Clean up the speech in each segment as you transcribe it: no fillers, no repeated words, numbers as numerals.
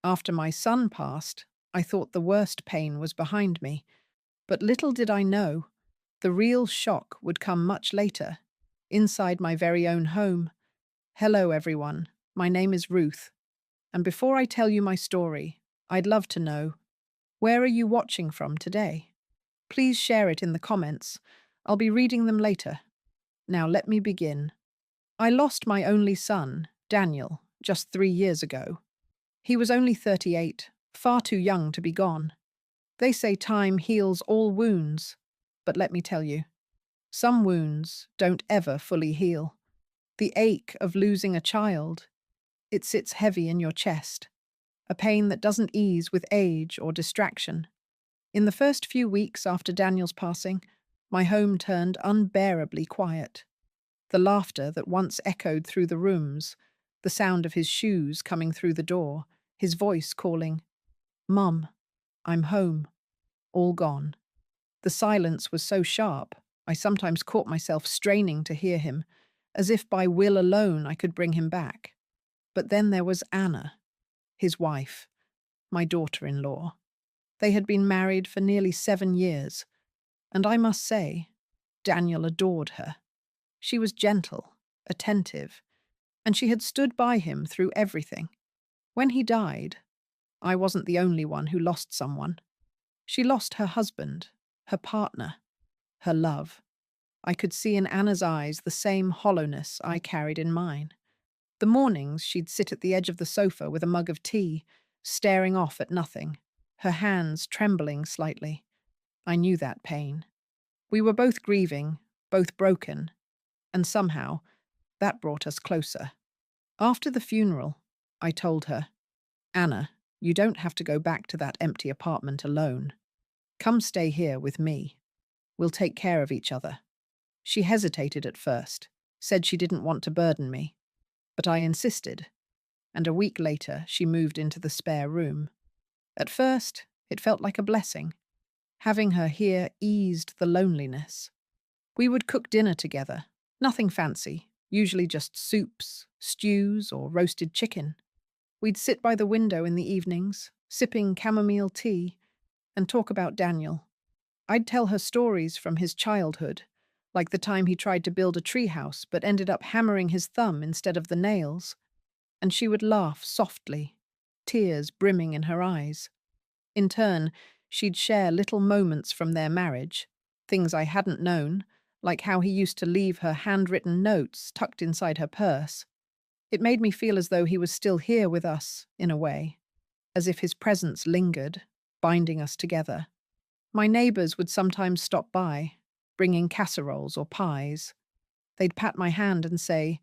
After my son passed, I thought the worst pain was behind me, but little did I know, the real shock would come much later, inside my very own home. Hello, everyone. My name is Ruth, and before I tell you my story, I'd love to know, where are you watching from today? Please share it in the comments. I'll be reading them later. Now let me begin. I lost my only son, Daniel, just 3 years ago. He was only 38, far too young to be gone. They say time heals all wounds, but let me tell you, some wounds don't ever fully heal. The ache of losing a child, it sits heavy in your chest, a pain that doesn't ease with age or distraction. In the first few weeks after Daniel's passing, my home turned unbearably quiet. The laughter that once echoed through the rooms, the sound of his shoes coming through the door, his voice calling, "Mum, I'm home," all gone. The silence was so sharp, I sometimes caught myself straining to hear him, as if by will alone I could bring him back. But then there was Anna, his wife, my daughter-in-law. They had been married for nearly 7 years, and I must say, Daniel adored her. She was gentle, attentive, and she had stood by him through everything. When he died, I wasn't the only one who lost someone. She lost her husband, her partner, her love. I could see in Anna's eyes the same hollowness I carried in mine. The mornings she'd sit at the edge of the sofa with a mug of tea, staring off at nothing, her hands trembling slightly. I knew that pain. We were both grieving, both broken, and somehow that brought us closer. After the funeral, I told her, "Anna, you don't have to go back to that empty apartment alone. Come stay here with me. We'll take care of each other." She hesitated at first, said she didn't want to burden me, but I insisted, and a week later she moved into the spare room. At first, it felt like a blessing. Having her here eased the loneliness. We would cook dinner together, nothing fancy, usually just soups, stews, or roasted chicken. We'd sit by the window in the evenings, sipping chamomile tea, and talk about Daniel. I'd tell her stories from his childhood, like the time he tried to build a treehouse but ended up hammering his thumb instead of the nails, and she would laugh softly, tears brimming in her eyes. In turn, she'd share little moments from their marriage, things I hadn't known, like how he used to leave her handwritten notes tucked inside her purse. It made me feel as though he was still here with us, in a way, as if his presence lingered, binding us together. My neighbours would sometimes stop by, bringing casseroles or pies. They'd pat my hand and say,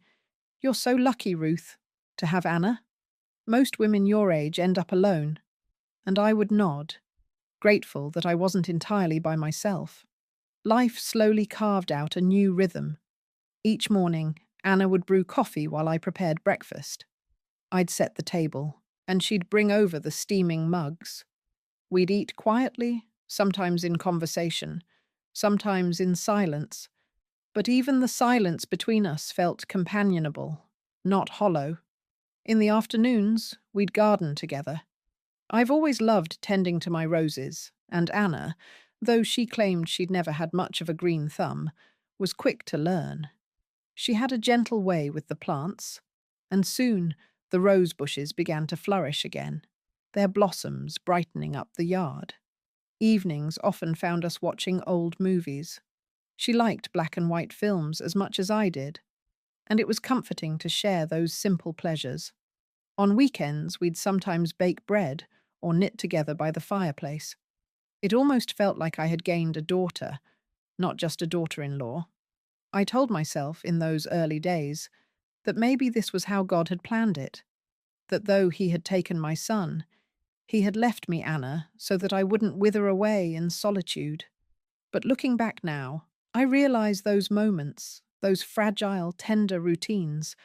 "You're so lucky, Ruth, to have Anna. Most women your age end up alone." And I would nod, grateful that I wasn't entirely by myself. Life slowly carved out a new rhythm. Each morning, Anna would brew coffee while I prepared breakfast. I'd set the table, and she'd bring over the steaming mugs. We'd eat quietly, sometimes in conversation, sometimes in silence, but even the silence between us felt companionable, not hollow. In the afternoons, we'd garden together. I've always loved tending to my roses, and Anna, though she claimed she'd never had much of a green thumb, was quick to learn. She had a gentle way with the plants, and soon the rose bushes began to flourish again, their blossoms brightening up the yard. Evenings often found us watching old movies. She liked black and white films as much as I did, and it was comforting to share those simple pleasures. On weekends, we'd sometimes bake bread or knit together by the fireplace. It almost felt like I had gained a daughter, not just a daughter-in-law. I told myself in those early days that maybe this was how God had planned it, that though he had taken my son, he had left me Anna so that I wouldn't wither away in solitude. But looking back now, I realize those moments, those fragile, tender routines,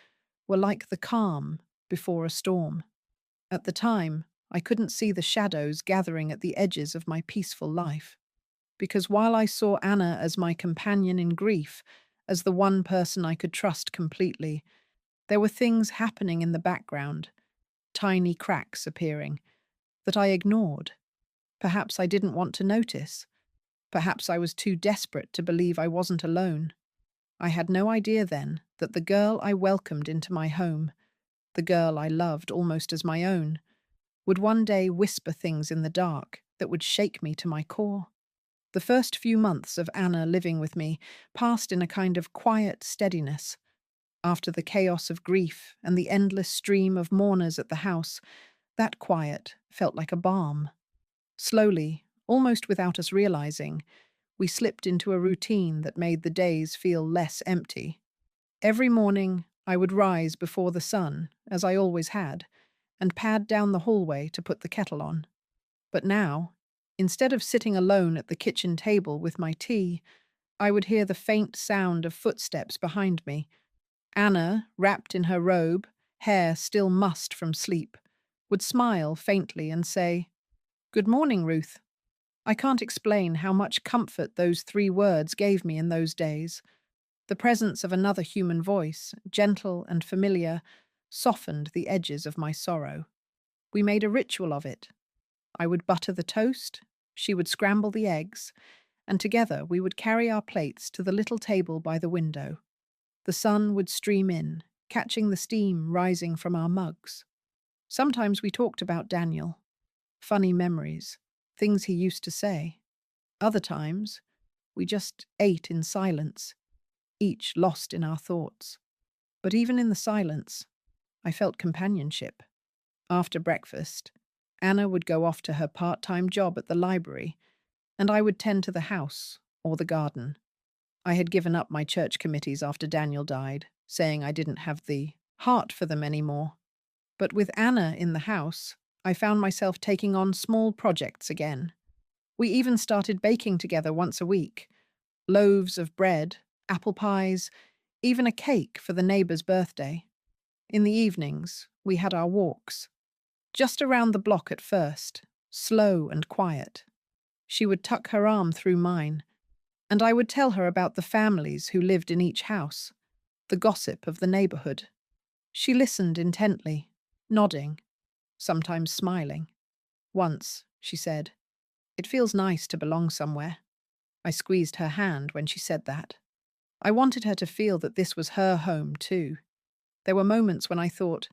were like the calm before a storm. At the time, I couldn't see the shadows gathering at the edges of my peaceful life, because while I saw Anna as my companion in grief, as the one person I could trust completely, there were things happening in the background, tiny cracks appearing, that I ignored. Perhaps I didn't want to notice. Perhaps I was too desperate to believe I wasn't alone. I had no idea then that the girl I welcomed into my home, the girl I loved almost as my own, would one day whisper things in the dark that would shake me to my core. The first few months of Anna living with me passed in a kind of quiet steadiness. After the chaos of grief and the endless stream of mourners at the house, that quiet felt like a balm. Slowly, almost without us realizing, we slipped into a routine that made the days feel less empty. Every morning, I would rise before the sun, as I always had, and pad down the hallway to put the kettle on. But now, instead of sitting alone at the kitchen table with my tea, I would hear the faint sound of footsteps behind me. Anna, wrapped in her robe, hair still mussed from sleep, would smile faintly and say, "Good morning, Ruth." I can't explain how much comfort those 3 words gave me in those days. The presence of another human voice, gentle and familiar, softened the edges of my sorrow. We made a ritual of it. I would butter the toast, she would scramble the eggs, and together we would carry our plates to the little table by the window. The sun would stream in, catching the steam rising from our mugs. Sometimes we talked about Daniel, funny memories, things he used to say. Other times, we just ate in silence, each lost in our thoughts. But even in the silence, I felt companionship. After breakfast, Anna would go off to her part-time job at the library, and I would tend to the house or the garden. I had given up my church committees after Daniel died, saying I didn't have the heart for them anymore. But with Anna in the house, I found myself taking on small projects again. We even started baking together once a week. Loaves of bread, apple pies, even a cake for the neighbor's birthday. In the evenings, we had our walks. Just around the block at first, slow and quiet. She would tuck her arm through mine, and I would tell her about the families who lived in each house, the gossip of the neighborhood. She listened intently, nodding, sometimes smiling. Once, she said, "It feels nice to belong somewhere." I squeezed her hand when she said that. I wanted her to feel that this was her home too. There were moments when I thought,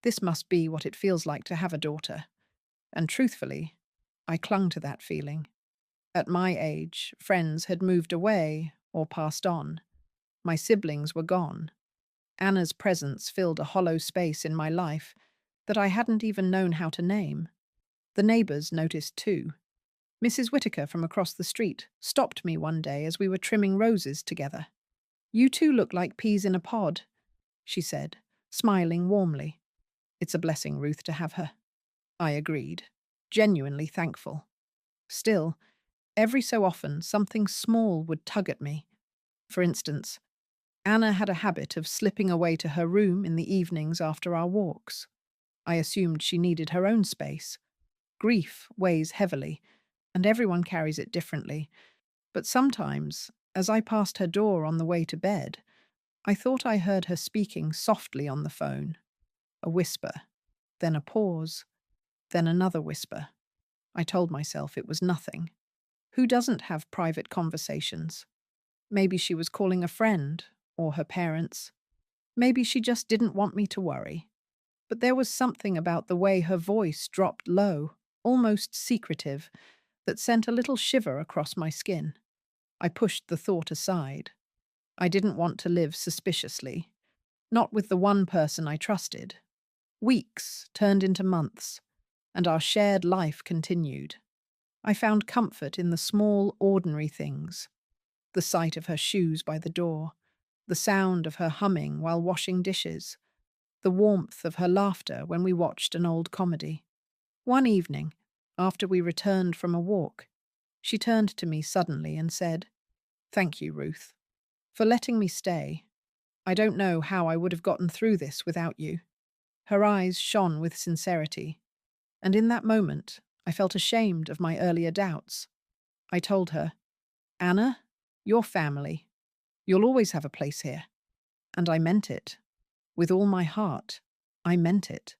this must be what it feels like to have a daughter. And truthfully, I clung to that feeling. At my age, friends had moved away or passed on. My siblings were gone. Anna's presence filled a hollow space in my life that I hadn't even known how to name. The neighbors noticed too. Mrs. Whitaker from across the street stopped me one day as we were trimming roses together. "You two look like peas in a pod," she said, smiling warmly. "It's a blessing, Ruth, to have her." I agreed, genuinely thankful. Still, every so often something small would tug at me. For instance, Anna had a habit of slipping away to her room in the evenings after our walks. I assumed she needed her own space. Grief weighs heavily, and everyone carries it differently. But sometimes, as I passed her door on the way to bed, I thought I heard her speaking softly on the phone. A whisper, then a pause, then another whisper. I told myself it was nothing. Who doesn't have private conversations? Maybe she was calling a friend, or her parents. Maybe she just didn't want me to worry. But there was something about the way her voice dropped low, almost secretive, that sent a little shiver across my skin. I pushed the thought aside. I didn't want to live suspiciously. Not with the one person I trusted. Weeks turned into months, and our shared life continued. I found comfort in the small, ordinary things. The sight of her shoes by the door, the sound of her humming while washing dishes, the warmth of her laughter when we watched an old comedy. One evening, after we returned from a walk, she turned to me suddenly and said, "Thank you, Ruth, for letting me stay. I don't know how I would have gotten through this without you." Her eyes shone with sincerity, and in that moment, I felt ashamed of my earlier doubts. I told her, "Anna, you're family. You'll always have a place here." And I meant it. With all my heart, I meant it.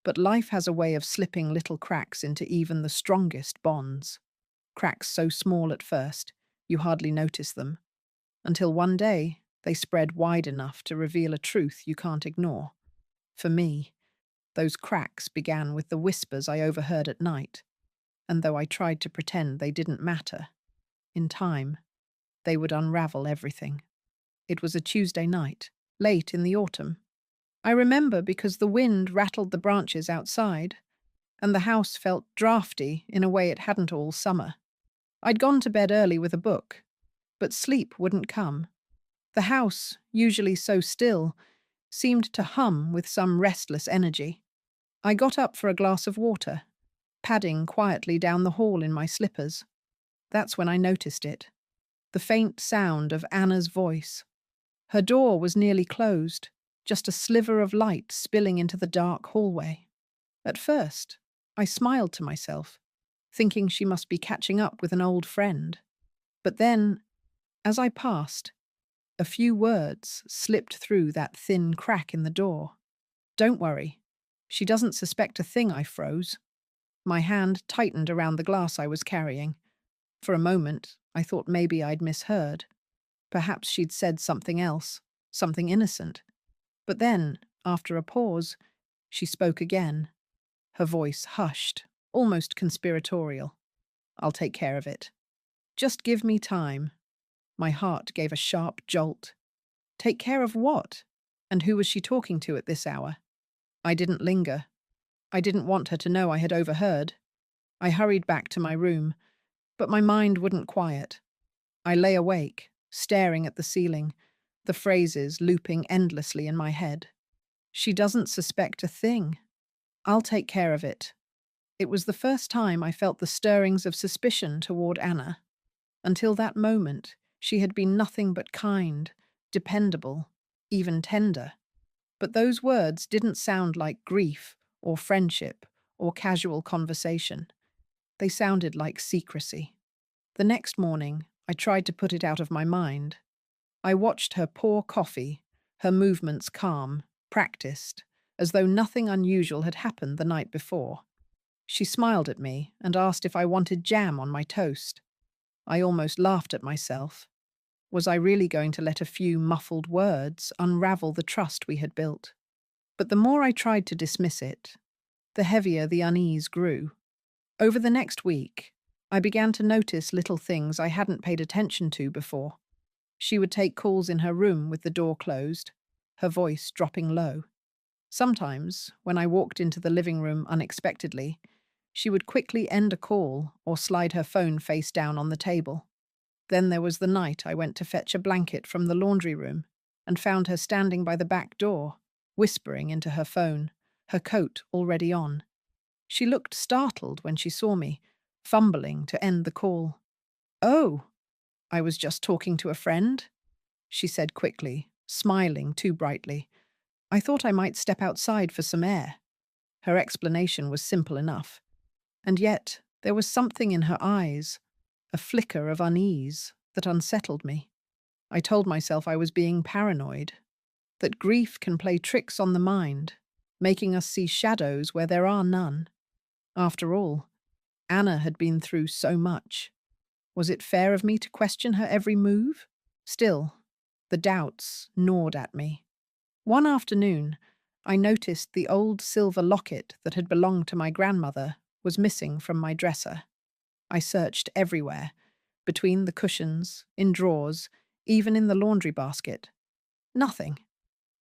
But life has a way of slipping little cracks into even the strongest bonds. Cracks so small at first, you hardly notice them, until one day they spread wide enough to reveal a truth you can't ignore. For me, those cracks began with the whispers I overheard at night, and though I tried to pretend they didn't matter, in time, they would unravel everything. It was a Tuesday night, late in the autumn. I remember because the wind rattled the branches outside, and the house felt drafty in a way it hadn't all summer. I'd gone to bed early with a book, but sleep wouldn't come. The house, usually so still, seemed to hum with some restless energy. I got up for a glass of water, padding quietly down the hall in my slippers. That's when I noticed it. The faint sound of Anna's voice. Her door was nearly closed, just a sliver of light spilling into the dark hallway. At first, I smiled to myself, thinking she must be catching up with an old friend. But then, as I passed, a few words slipped through that thin crack in the door. "Don't worry. She doesn't suspect a thing," I froze. My hand tightened around the glass I was carrying. For a moment, I thought maybe I'd misheard. Perhaps she'd said something else, something innocent. But then, after a pause, she spoke again. Her voice hushed, almost conspiratorial. "I'll take care of it. Just give me time." My heart gave a sharp jolt. Take care of what? And who was she talking to at this hour? I didn't linger. I didn't want her to know I had overheard. I hurried back to my room, but my mind wouldn't quiet. I lay awake, staring at the ceiling, the phrases looping endlessly in my head. She doesn't suspect a thing. I'll take care of it. It was the first time I felt the stirrings of suspicion toward Anna. Until that moment, she had been nothing but kind, dependable, even tender. But those words didn't sound like grief or friendship or casual conversation. They sounded like secrecy. The next morning, I tried to put it out of my mind. I watched her pour coffee, her movements calm, practiced, as though nothing unusual had happened the night before. She smiled at me and asked if I wanted jam on my toast. I almost laughed at myself. Was I really going to let a few muffled words unravel the trust we had built? But the more I tried to dismiss it, the heavier the unease grew. Over the next week, I began to notice little things I hadn't paid attention to before. She would take calls in her room with the door closed, her voice dropping low. Sometimes, when I walked into the living room unexpectedly, she would quickly end a call or slide her phone face down on the table. Then there was the night I went to fetch a blanket from the laundry room and found her standing by the back door, whispering into her phone, her coat already on. She looked startled when she saw me, fumbling to end the call. "Oh, I was just talking to a friend," she said quickly, smiling too brightly. "I thought I might step outside for some air." Her explanation was simple enough. And yet, there was something in her eyes, a flicker of unease, that unsettled me. I told myself I was being paranoid, that grief can play tricks on the mind, making us see shadows where there are none. After all, Anna had been through so much. Was it fair of me to question her every move? Still, the doubts gnawed at me. One afternoon, I noticed the old silver locket that had belonged to my grandmother was missing from my dresser. I searched everywhere, between the cushions, in drawers, even in the laundry basket. Nothing.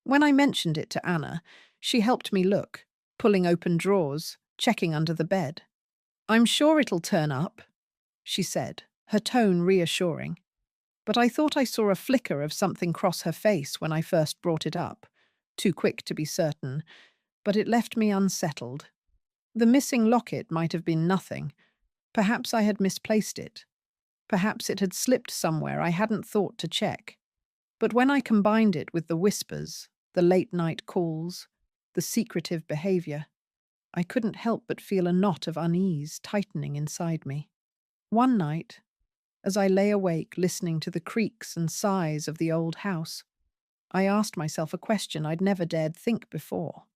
When I mentioned it to Anna, she helped me look, pulling open drawers, checking under the bed. "I'm sure it'll turn up," she said, her tone reassuring. But I thought I saw a flicker of something cross her face when I first brought it up, too quick to be certain, but it left me unsettled. The missing locket might have been nothing. Perhaps I had misplaced it. Perhaps it had slipped somewhere I hadn't thought to check. But when I combined it with the whispers, the late-night calls, the secretive behavior, I couldn't help but feel a knot of unease tightening inside me. One night, as I lay awake listening to the creaks and sighs of the old house, I asked myself a question I'd never dared think before.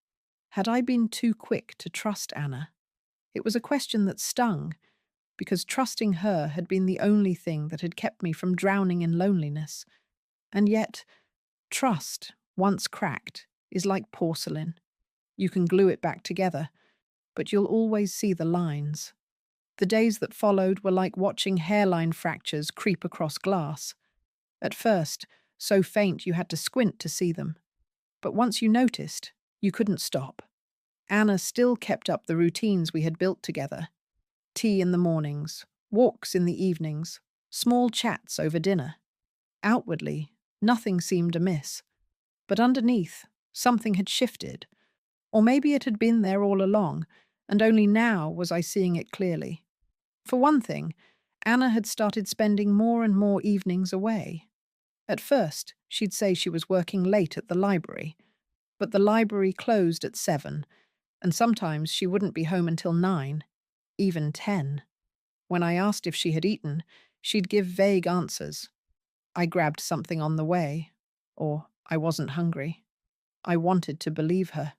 Had I been too quick to trust Anna? It was a question that stung, because trusting her had been the only thing that had kept me from drowning in loneliness. And yet, trust, once cracked, is like porcelain. You can glue it back together, but you'll always see the lines. The days that followed were like watching hairline fractures creep across glass. At first, so faint you had to squint to see them. But once you noticed, you couldn't stop. Anna still kept up the routines we had built together. Tea in the mornings, walks in the evenings, small chats over dinner. Outwardly, nothing seemed amiss. But underneath, something had shifted. Or maybe it had been there all along, and only now was I seeing it clearly. For one thing, Anna had started spending more and more evenings away. At first, she'd say she was working late at the library, but the library closed at 7, and sometimes she wouldn't be home until 9, even 10. When I asked if she had eaten, she'd give vague answers. I grabbed something on the way, or I wasn't hungry. I wanted to believe her.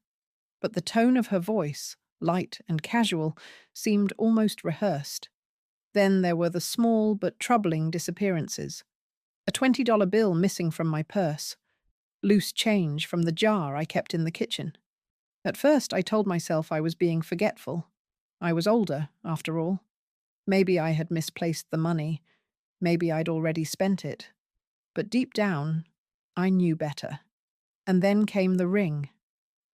But the tone of her voice, light and casual, seemed almost rehearsed. Then there were the small but troubling disappearances. A $20 bill missing from my purse. Loose change from the jar I kept in the kitchen. At first I told myself I was being forgetful. I was older, after all. Maybe I had misplaced the money. Maybe I'd already spent it. But deep down, I knew better. And then came the ring.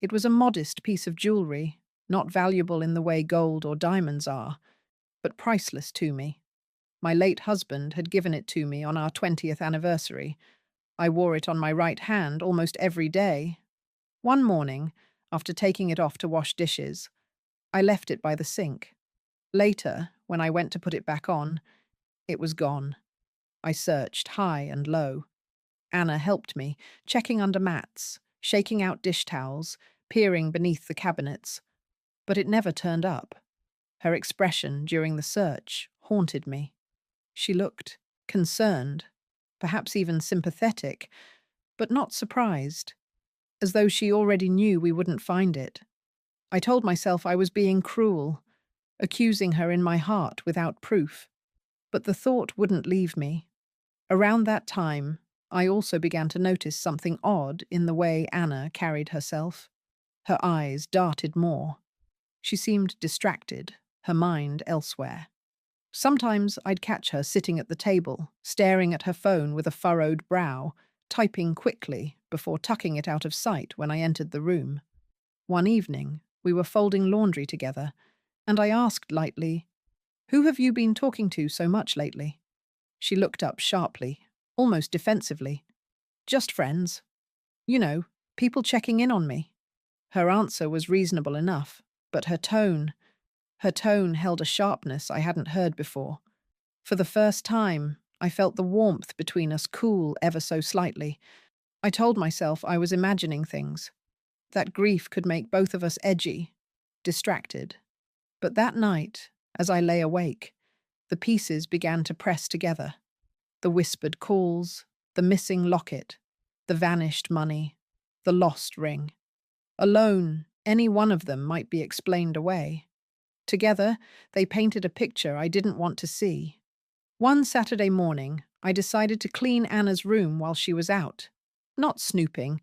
It was a modest piece of jewelry, not valuable in the way gold or diamonds are, but priceless to me. My late husband had given it to me on our 20th anniversary. I wore it on my right hand almost every day. One morning, after taking it off to wash dishes, I left it by the sink. Later, when I went to put it back on, it was gone. I searched high and low. Anna helped me, checking under mats, shaking out dish towels, peering beneath the cabinets. But it never turned up. Her expression during the search haunted me. She looked concerned, perhaps even sympathetic, but not surprised, as though she already knew we wouldn't find it. I told myself I was being cruel, accusing her in my heart without proof. But the thought wouldn't leave me. Around that time, I also began to notice something odd in the way Anna carried herself. Her eyes darted more. She seemed distracted, her mind elsewhere. Sometimes I'd catch her sitting at the table, staring at her phone with a furrowed brow, typing quickly before tucking it out of sight when I entered the room. One evening, we were folding laundry together, and I asked lightly, "Who have you been talking to so much lately?" She looked up sharply, almost defensively. "Just friends. You know, people checking in on me." Her answer was reasonable enough, but her tone held a sharpness I hadn't heard before. For the first time, I felt the warmth between us cool ever so slightly. I told myself I was imagining things, that grief could make both of us edgy, distracted. But that night, as I lay awake, the pieces began to press together. The whispered calls, the missing locket, the vanished money, the lost ring. Alone, any one of them might be explained away. Together, they painted a picture I didn't want to see. One Saturday morning, I decided to clean Anna's room while she was out. Not snooping,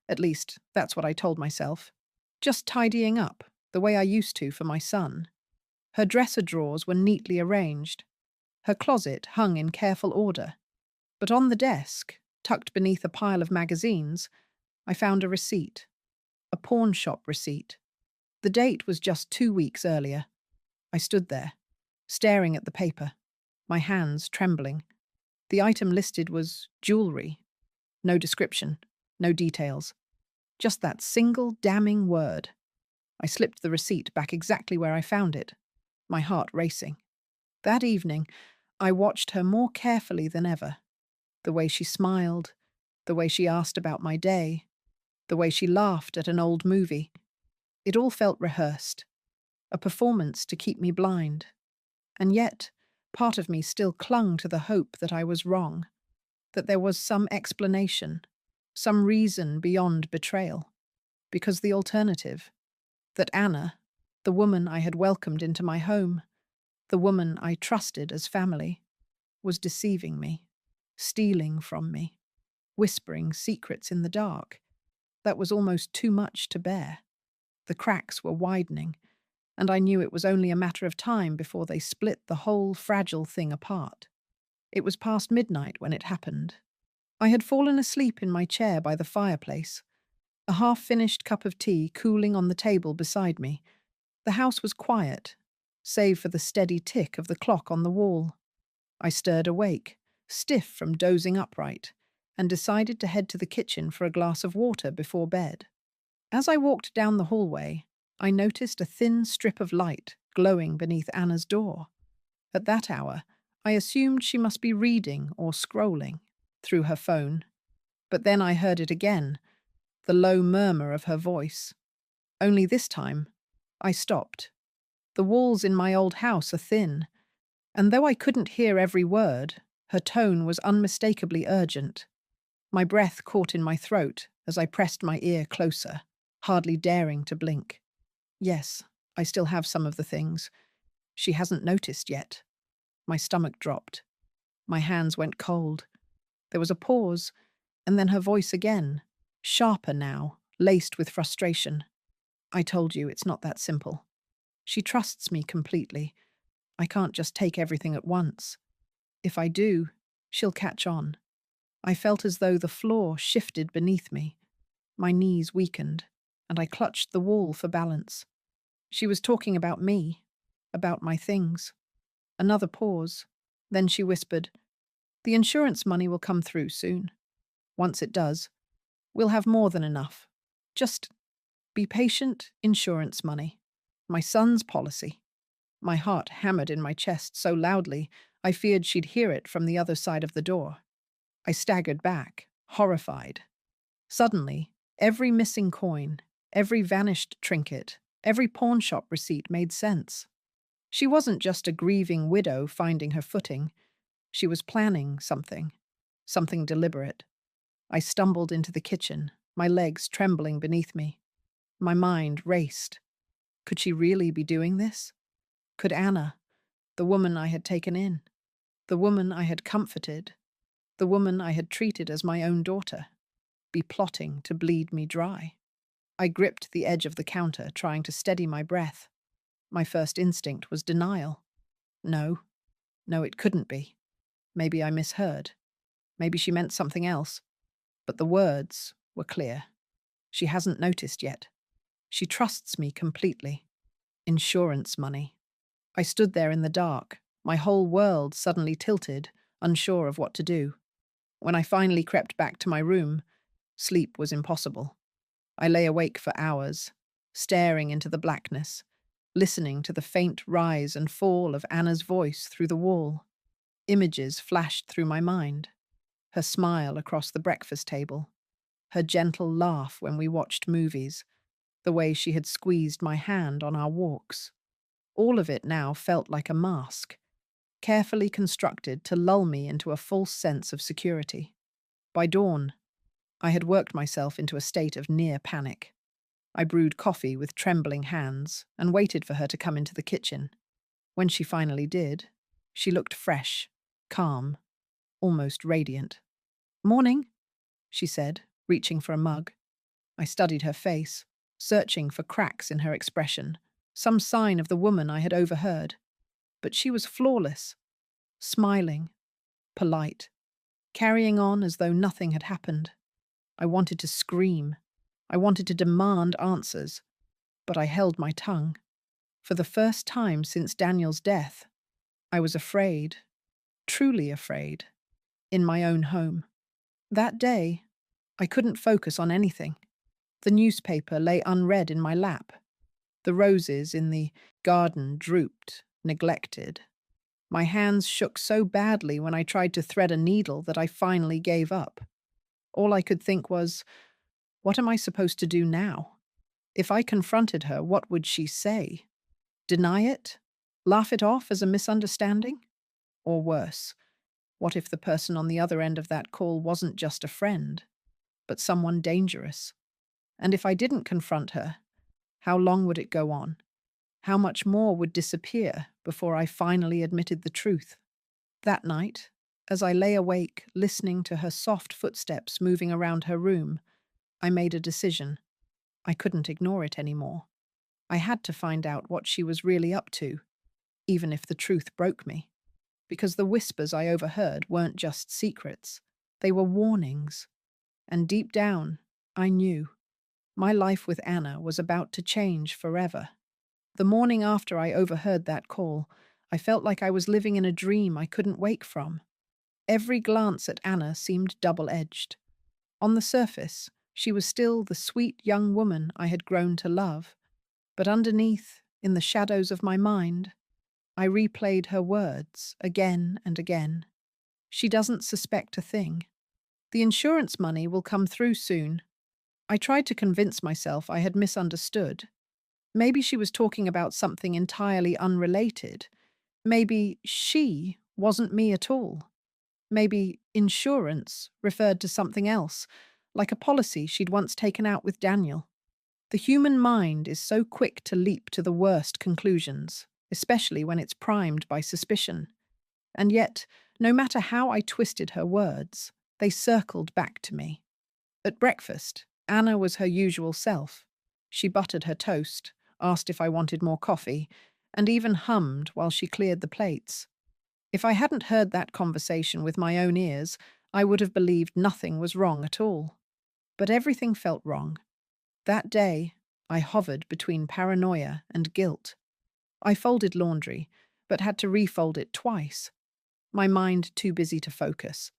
at least that's what I told myself. Just tidying up, the way I used to for my son. Her dresser drawers were neatly arranged. Her closet hung in careful order. But on the desk, tucked beneath a pile of magazines, I found a receipt. A pawn shop receipt. The date was just 2 weeks earlier. I stood there, staring at the paper, my hands trembling. The item listed was jewelry. No description, no details. Just that single damning word. I slipped the receipt back exactly where I found it, my heart racing. That evening, I watched her more carefully than ever. The way she smiled, the way she asked about my day, the way she laughed at an old movie. It all felt rehearsed, a performance to keep me blind. And yet, part of me still clung to the hope that I was wrong, that there was some explanation, some reason beyond betrayal. Because the alternative, That Anna, the woman I had welcomed into my home, the woman I trusted as family, was deceiving me, stealing from me, whispering secrets in the dark. That was almost too much to bear. The cracks were widening, and I knew it was only a matter of time before they split the whole fragile thing apart. It was past midnight when it happened. I had fallen asleep in my chair by the fireplace, a half-finished cup of tea cooling on the table beside me. The house was quiet, save for the steady tick of the clock on the wall. I stirred awake, stiff from dozing upright, and decided to head to the kitchen for a glass of water before bed. As I walked down the hallway, I noticed a thin strip of light glowing beneath Anna's door. At that hour, I assumed she must be reading or scrolling through her phone. But then I heard it again, the low murmur of her voice. Only this time, I stopped. The walls in my old house are thin, and though I couldn't hear every word, her tone was unmistakably urgent. My breath caught in my throat as I pressed my ear closer, hardly daring to blink. Yes, I still have some of the things. She hasn't noticed yet. My stomach dropped. My hands went cold. There was a pause, and then her voice again, sharper now, laced with frustration. I told you it's not that simple. She trusts me completely. I can't just take everything at once. If I do, she'll catch on. I felt as though the floor shifted beneath me. My knees weakened, and I clutched the wall for balance. She was talking about me, about my things. Another pause. Then she whispered, "The insurance money will come through soon. Once it does, we'll have more than enough. Just be patient, insurance money. My son's policy." My heart hammered in my chest so loudly I feared she'd hear it from the other side of the door. I staggered back, horrified. Suddenly, every missing coin, every vanished trinket, every pawnshop receipt made sense. She wasn't just a grieving widow finding her footing. She was planning something deliberate. I stumbled into the kitchen, my legs trembling beneath me. My mind raced. Could she really be doing this? Could Anna, the woman I had taken in, the woman I had comforted, the woman I had treated as my own daughter, be plotting to bleed me dry? I gripped the edge of the counter, trying to steady my breath. My first instinct was denial. No, it couldn't be. Maybe I misheard. Maybe she meant something else. But the words were clear. She hasn't noticed yet. She trusts me completely. Insurance money. I stood there in the dark, my whole world suddenly tilted, unsure of what to do. When I finally crept back to my room, sleep was impossible. I lay awake for hours, staring into the blackness, listening to the faint rise and fall of Anna's voice through the wall. Images flashed through my mind. Her smile across the breakfast table, her gentle laugh when we watched movies, the way she had squeezed my hand on our walks. All of it now felt like a mask, carefully constructed to lull me into a false sense of security. By dawn, I had worked myself into a state of near panic. I brewed coffee with trembling hands and waited for her to come into the kitchen. When she finally did, she looked fresh, calm, almost radiant. "Morning," she said, reaching for a mug. I studied her face, searching for cracks in her expression, some sign of the woman I had overheard. But she was flawless, smiling, polite, carrying on as though nothing had happened. I wanted to scream. I wanted to demand answers, but I held my tongue. For the first time since Daniel's death, I was afraid, truly afraid, in my own home. That day, I couldn't focus on anything. The newspaper lay unread in my lap. The roses in the garden drooped, neglected. My hands shook so badly when I tried to thread a needle that I finally gave up. All I could think was, what am I supposed to do now? If I confronted her, what would she say? Deny it? Laugh it off as a misunderstanding? Or worse, what if the person on the other end of that call wasn't just a friend, but someone dangerous? And if I didn't confront her, How long would it go on? How much more would disappear before I finally admitted the truth? That night, as I lay awake, listening to her soft footsteps moving around her room, I made a decision. I couldn't ignore it anymore. I had to find out what she was really up to, even if the truth broke me. Because the whispers I overheard weren't just secrets, they were warnings. And deep down, I knew my life with Anna was about to change forever. The morning after I overheard that call, I felt like I was living in a dream I couldn't wake from. Every glance at Anna seemed double-edged. On the surface, she was still the sweet young woman I had grown to love. But underneath, in the shadows of my mind, I replayed her words again and again. She doesn't suspect a thing. The insurance money will come through soon. I tried to convince myself I had misunderstood. Maybe she was talking about something entirely unrelated. Maybe she wasn't me at all. Maybe insurance referred to something else, like a policy she'd once taken out with Daniel. The human mind is so quick to leap to the worst conclusions, especially when it's primed by suspicion. And yet, no matter how I twisted her words, they circled back to me. At breakfast, Anna was her usual self. She buttered her toast, asked if I wanted more coffee, and even hummed while she cleared the plates. If I hadn't heard that conversation with my own ears, I would have believed nothing was wrong at all. But everything felt wrong. That day, I hovered between paranoia and guilt. I folded laundry, but had to refold it twice. My mind too busy to focus.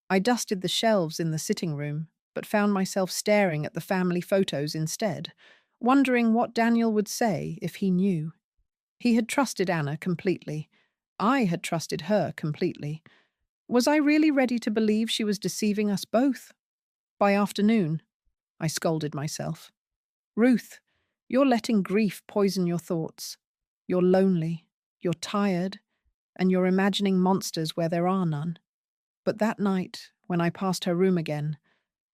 I dusted the shelves in the sitting room, but found myself staring at the family photos instead, wondering what Daniel would say if he knew. He had trusted Anna completely. I had trusted her completely. Was I really ready to believe she was deceiving us both? By afternoon, I scolded myself. Ruth, you're letting grief poison your thoughts. You're lonely, you're tired, and you're imagining monsters where there are none. But that night, when I passed her room again,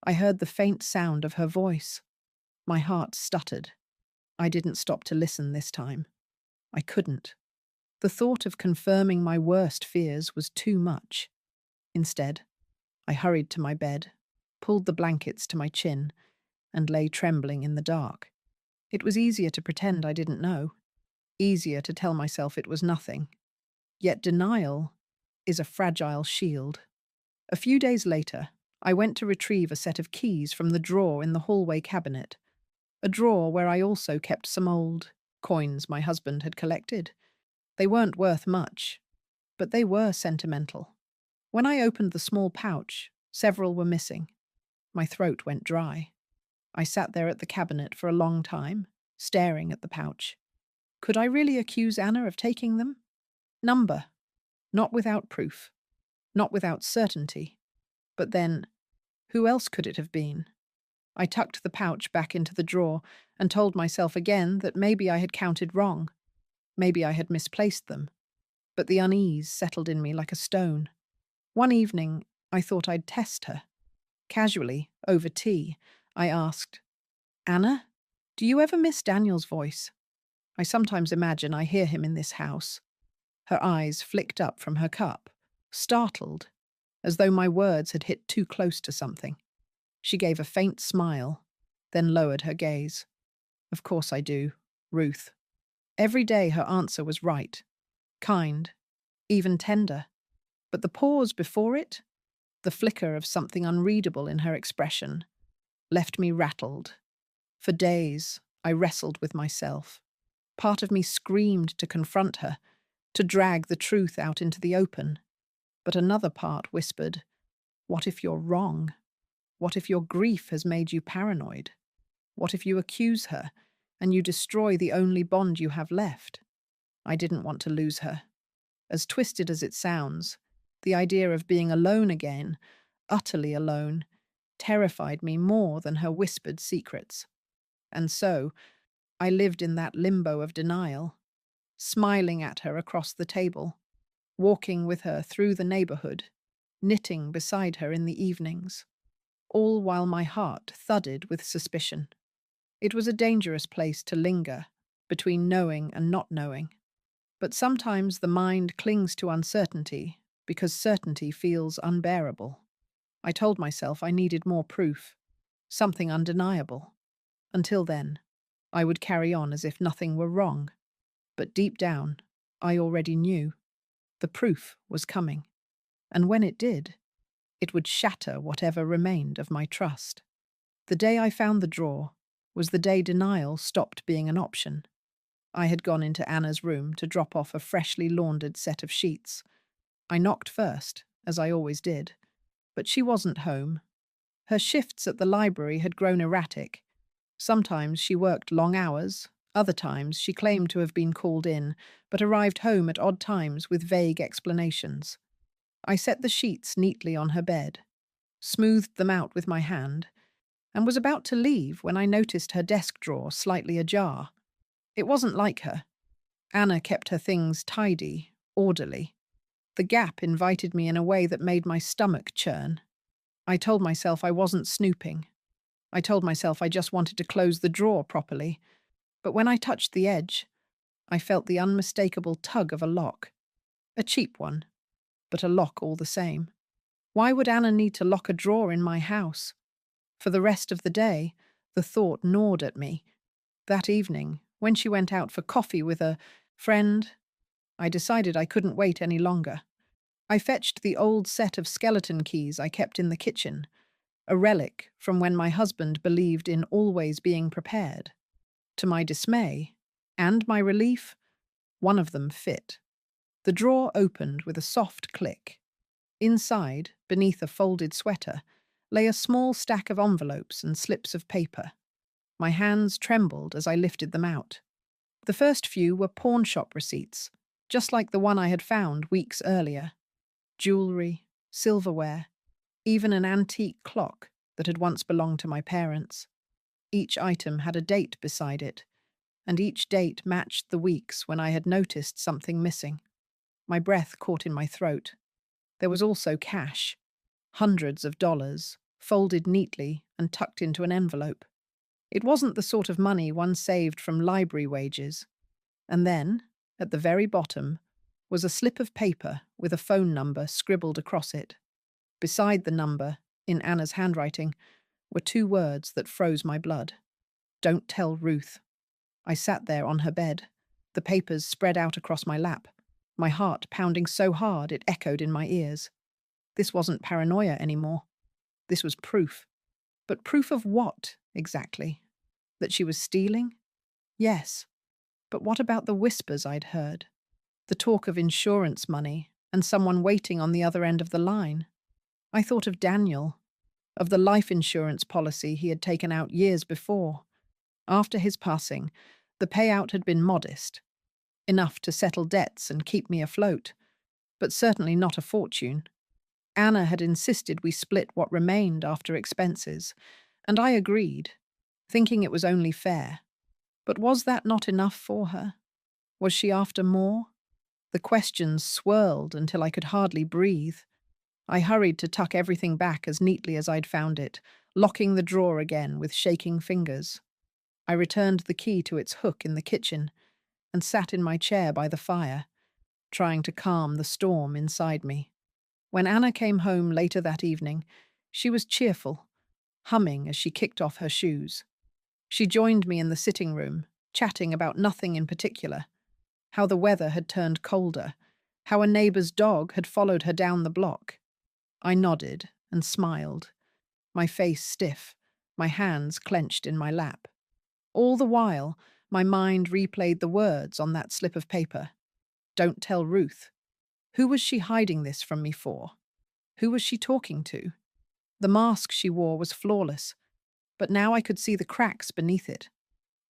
I heard the faint sound of her voice. My heart stuttered. I didn't stop to listen this time. I couldn't. The thought of confirming my worst fears was too much. Instead, I hurried to my bed, pulled the blankets to my chin, and lay trembling in the dark. It was easier to pretend I didn't know, easier to tell myself it was nothing. Yet denial is a fragile shield. A few days later, I went to retrieve a set of keys from the drawer in the hallway cabinet, a drawer where I also kept some old coins my husband had collected. They weren't worth much, but they were sentimental. When I opened the small pouch, several were missing. My throat went dry. I sat there at the cabinet for a long time, staring at the pouch. Could I really accuse Anna of taking them? Number. Not without proof. Not without certainty. But then, who else could it have been? I tucked the pouch back into the drawer and told myself again that maybe I had counted wrong. Maybe I had misplaced them. But the unease settled in me like a stone. One evening, I thought I'd test her. Casually, over tea, I asked, Anna, do you ever miss Daniel's voice? I sometimes imagine I hear him in this house. Her eyes flicked up from her cup, startled, as though my words had hit too close to something. She gave a faint smile, then lowered her gaze. Of course I do, Ruth. Every day her answer was right, kind, even tender. But the pause before it, the flicker of something unreadable in her expression, left me rattled. For days, I wrestled with myself. Part of me screamed to confront her, to drag the truth out into the open. But another part whispered, what if you're wrong? What if your grief has made you paranoid? What if you accuse her and you destroy the only bond you have left? I didn't want to lose her. As twisted as it sounds, the idea of being alone again, utterly alone, terrified me more than her whispered secrets. And so, I lived in that limbo of denial, smiling at her across the table, walking with her through the neighborhood, knitting beside her in the evenings, all while my heart thudded with suspicion. It was a dangerous place to linger, between knowing and not knowing. But sometimes the mind clings to uncertainty because certainty feels unbearable. I told myself I needed more proof, something undeniable. Until then, I would carry on as if nothing were wrong. But deep down, I already knew the proof was coming. And when it did, it would shatter whatever remained of my trust. The day I found the drawer was the day denial stopped being an option. I had gone into Anna's room to drop off a freshly laundered set of sheets. I knocked first, as I always did, but she wasn't home. Her shifts at the library had grown erratic. Sometimes she worked long hours, other times she claimed to have been called in, but arrived home at odd times with vague explanations. I set the sheets neatly on her bed, smoothed them out with my hand, and was about to leave when I noticed her desk drawer slightly ajar. It wasn't like her. Anna kept her things tidy, orderly. The gap invited me in a way that made my stomach churn. I told myself I wasn't snooping. I told myself I just wanted to close the drawer properly. But when I touched the edge, I felt the unmistakable tug of a lock. A cheap one, but a lock all the same. Why would Anna need to lock a drawer in my house? For the rest of the day, the thought gnawed at me. That evening, when she went out for coffee with a friend, I decided I couldn't wait any longer. I fetched the old set of skeleton keys I kept in the kitchen, a relic from when my husband believed in always being prepared. To my dismay, and my relief, one of them fit. The drawer opened with a soft click. Inside, beneath a folded sweater, lay a small stack of envelopes and slips of paper. My hands trembled as I lifted them out. The first few were pawn shop receipts, just like the one I had found weeks earlier. Jewelry, silverware, even an antique clock that had once belonged to my parents. Each item had a date beside it, and each date matched the weeks when I had noticed something missing. My breath caught in my throat. There was also cash, hundreds of dollars, folded neatly and tucked into an envelope. It wasn't the sort of money one saved from library wages. And then, at the very bottom, was a slip of paper with a phone number scribbled across it. Beside the number, in Anna's handwriting, were two words that froze my blood. Don't tell Ruth. I sat there on her bed, the papers spread out across my lap, my heart pounding so hard it echoed in my ears. This wasn't paranoia anymore. This was proof. But proof of what, exactly? That she was stealing? Yes. But what about the whispers I'd heard? The talk of insurance money and someone waiting on the other end of the line? I thought of Daniel, of the life insurance policy he had taken out years before. After his passing, the payout had been modest, enough to settle debts and keep me afloat, but certainly not a fortune. Anna had insisted we split what remained after expenses, and I agreed, thinking it was only fair. But was that not enough for her? Was she after more? The questions swirled until I could hardly breathe. I hurried to tuck everything back as neatly as I'd found it, locking the drawer again with shaking fingers. I returned the key to its hook in the kitchen and sat in my chair by the fire, trying to calm the storm inside me. When Anna came home later that evening, she was cheerful, humming as she kicked off her shoes. She joined me in the sitting room, chatting about nothing in particular, how the weather had turned colder, how a neighbour's dog had followed her down the block. I nodded and smiled, my face stiff, my hands clenched in my lap. All the while, my mind replayed the words on that slip of paper. Don't tell Ruth. Who was she hiding this from me for? Who was she talking to? The mask she wore was flawless, but now I could see the cracks beneath it.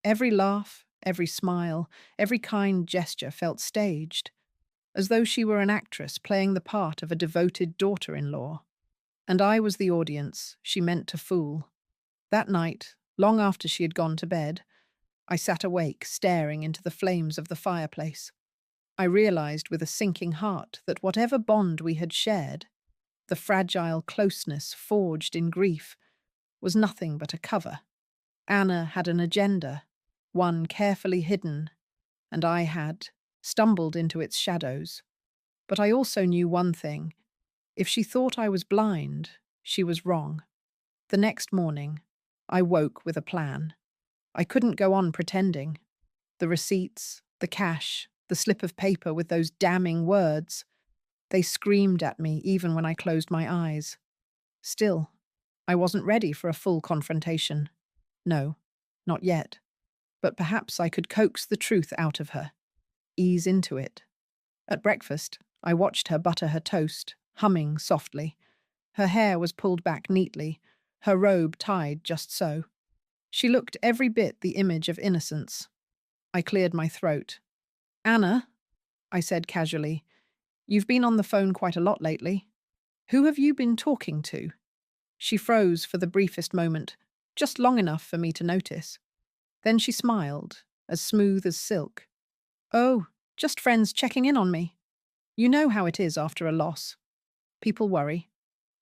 Every laugh, every smile, every kind gesture felt staged, as though she were an actress playing the part of a devoted daughter-in-law. And I was the audience she meant to fool. That night, long after she had gone to bed, I sat awake, staring into the flames of the fireplace. I realized with a sinking heart that whatever bond we had shared, the fragile closeness forged in grief, was nothing but a cover. Anna had an agenda, one carefully hidden, and I had stumbled into its shadows. But I also knew one thing. If she thought I was blind, she was wrong. The next morning, I woke with a plan. I couldn't go on pretending. The receipts, the cash, the slip of paper with those damning words, they screamed at me even when I closed my eyes. Still, I wasn't ready for a full confrontation. No, not yet. But perhaps I could coax the truth out of her, ease into it. At breakfast, I watched her butter her toast, humming softly. Her hair was pulled back neatly, her robe tied just so. She looked every bit the image of innocence. I cleared my throat. "Anna," I said casually, "you've been on the phone quite a lot lately. Who have you been talking to?" She froze for the briefest moment, just long enough for me to notice. Then she smiled, as smooth as silk. "Oh, just friends checking in on me. You know how it is after a loss. People worry."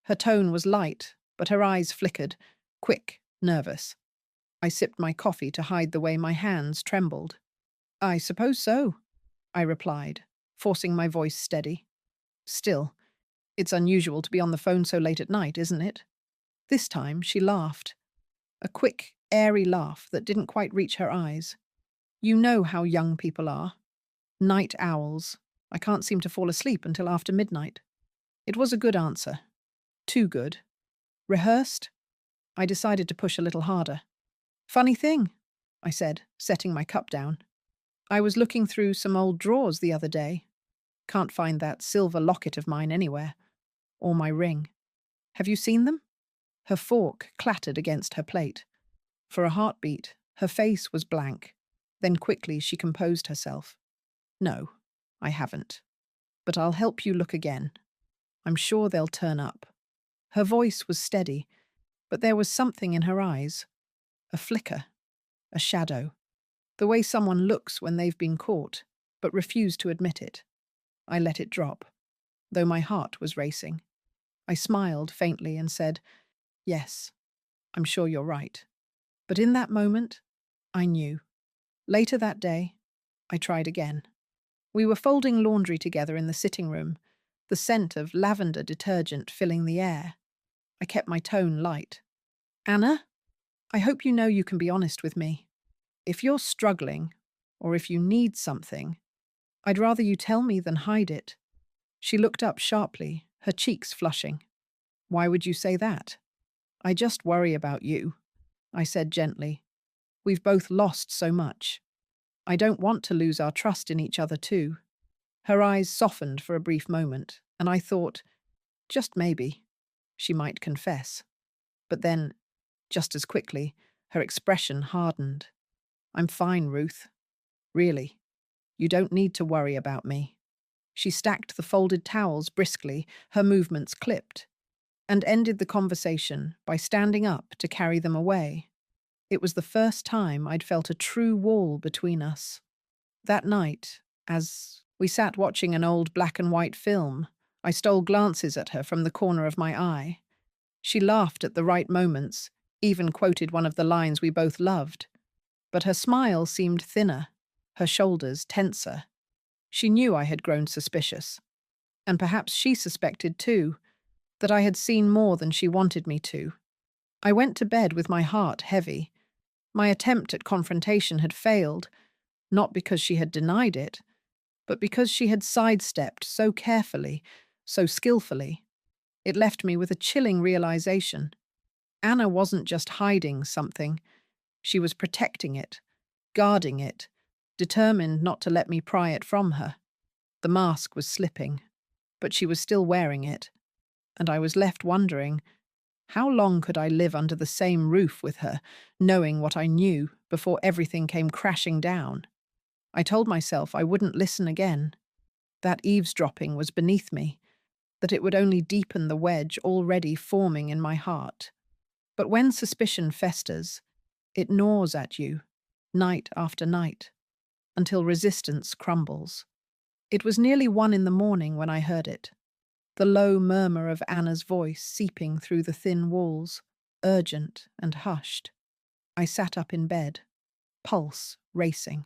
Her tone was light, but her eyes flickered, quick, nervous. I sipped my coffee to hide the way my hands trembled. "I suppose so," I replied, forcing my voice steady. "Still, it's unusual to be on the phone so late at night, isn't it?" This time she laughed. A quick, airy laugh that didn't quite reach her eyes. "You know how young people are. Night owls. I can't seem to fall asleep until after midnight." It was a good answer. Too good. "Rehearsed?" I decided to push a little harder. "Funny thing," I said, setting my cup down. "I was looking through some old drawers the other day. Can't find that silver locket of mine anywhere. Or my ring. Have you seen them?" Her fork clattered against her plate. For a heartbeat, her face was blank. Then quickly she composed herself. "No, I haven't. But I'll help you look again. I'm sure they'll turn up." Her voice was steady, but there was something in her eyes. A flicker. A shadow. The way someone looks when they've been caught, but refuse to admit it. I let it drop, though my heart was racing. I smiled faintly and said, "Yes, I'm sure you're right." But in that moment, I knew. Later that day, I tried again. We were folding laundry together in the sitting room, the scent of lavender detergent filling the air. I kept my tone light. "Anna, I hope you know you can be honest with me. If you're struggling, or if you need something, I'd rather you tell me than hide it." She looked up sharply, her cheeks flushing. "Why would you say that?" "I just worry about you," I said gently. "We've both lost so much. I don't want to lose our trust in each other too." Her eyes softened for a brief moment, and I thought, just maybe, she might confess. But then, just as quickly, her expression hardened. "I'm fine, Ruth. Really. You don't need to worry about me." She stacked the folded towels briskly, her movements clipped, and ended the conversation by standing up to carry them away. It was the first time I'd felt a true wall between us. That night, as we sat watching an old black and white film, I stole glances at her from the corner of my eye. She laughed at the right moments, even quoted one of the lines we both loved. But her smile seemed thinner, her shoulders tenser. She knew I had grown suspicious. And perhaps she suspected too, that I had seen more than she wanted me to. I went to bed with my heart heavy. My attempt at confrontation had failed, not because she had denied it, but because she had sidestepped so carefully, so skillfully. It left me with a chilling realization. Anna wasn't just hiding something. She was protecting it, guarding it, determined not to let me pry it from her. The mask was slipping, but she was still wearing it, and I was left wondering, how long could I live under the same roof with her, knowing what I knew before everything came crashing down? I told myself I wouldn't listen again. That eavesdropping was beneath me, that it would only deepen the wedge already forming in my heart. But when suspicion festers, it gnaws at you, night after night, until resistance crumbles. It was nearly 1 in the morning when I heard it. The low murmur of Anna's voice seeping through the thin walls, urgent and hushed. I sat up in bed, pulse racing.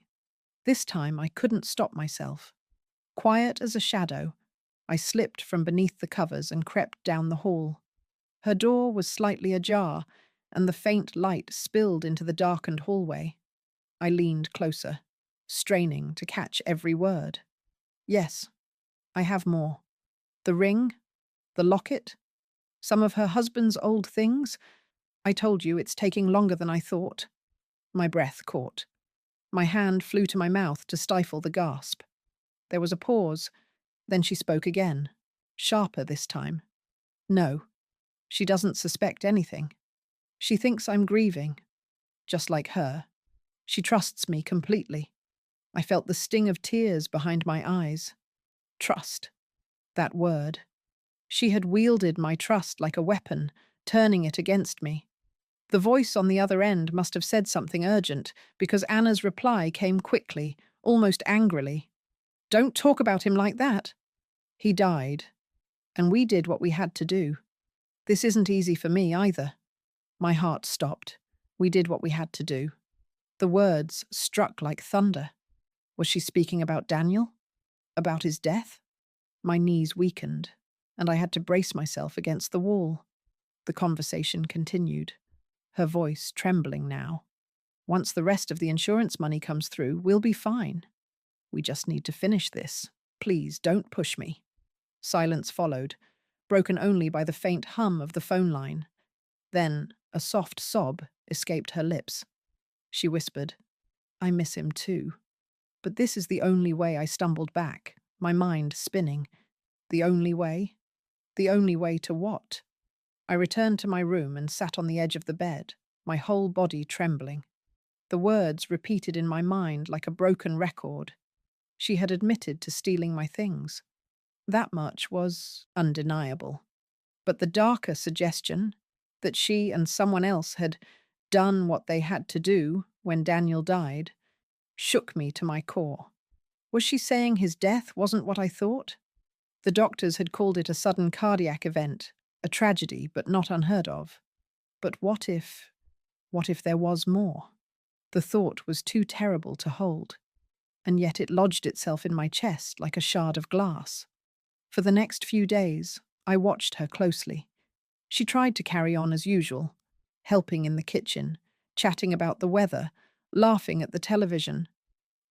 This time I couldn't stop myself. Quiet as a shadow, I slipped from beneath the covers and crept down the hall. Her door was slightly ajar, and the faint light spilled into the darkened hallway. I leaned closer, straining to catch every word. Yes, I have more. The ring, the locket, some of her husband's old things. I told you it's taking longer than I thought. My breath caught. My hand flew to my mouth to stifle the gasp. There was a pause. Then she spoke again, sharper this time. No, she doesn't suspect anything. She thinks I'm grieving, just like her. She trusts me completely. I felt the sting of tears behind my eyes. Trust. That word. She had wielded my trust like a weapon, turning it against me. The voice on the other end must have said something urgent, because Anna's reply came quickly, almost angrily. Don't talk about him like that. He died, and we did what we had to do. This isn't easy for me either. My heart stopped. We did what we had to do. The words struck like thunder. Was she speaking about Daniel? About his death? My knees weakened, and I had to brace myself against the wall. The conversation continued, her voice trembling now. Once the rest of the insurance money comes through, we'll be fine. We just need to finish this. Please, don't push me. Silence followed, broken only by the faint hum of the phone line. Then a soft sob escaped her lips. She whispered, I miss him too. But this is the only way. I stumbled back, my mind spinning. The only way? The only way to what? I returned to my room and sat on the edge of the bed, my whole body trembling. The words repeated in my mind like a broken record. She had admitted to stealing my things. That much was undeniable. But the darker suggestion that she and someone else had done what they had to do when Daniel died shook me to my core. Was she saying his death wasn't what I thought? The doctors had called it a sudden cardiac event, a tragedy, but not unheard of. But what if there was more? The thought was too terrible to hold, and yet it lodged itself in my chest like a shard of glass. For the next few days, I watched her closely. She tried to carry on as usual, helping in the kitchen, chatting about the weather, laughing at the television.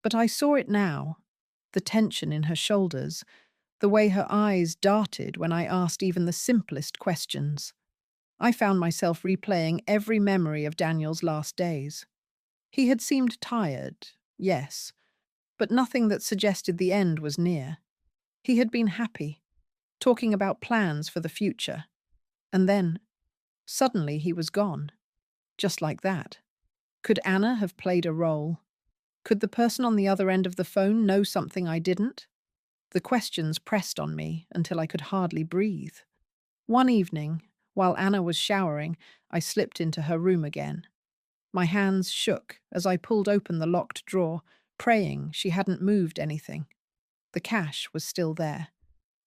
But I saw it now, the tension in her shoulders, the way her eyes darted when I asked even the simplest questions. I found myself replaying every memory of Daniel's last days. He had seemed tired, yes, but nothing that suggested the end was near. He had been happy, talking about plans for the future. And then, suddenly he was gone. Just like that. Could Anna have played a role? Could the person on the other end of the phone know something I didn't? The questions pressed on me until I could hardly breathe. One evening, while Anna was showering, I slipped into her room again. My hands shook as I pulled open the locked drawer, praying she hadn't moved anything. The cash was still there,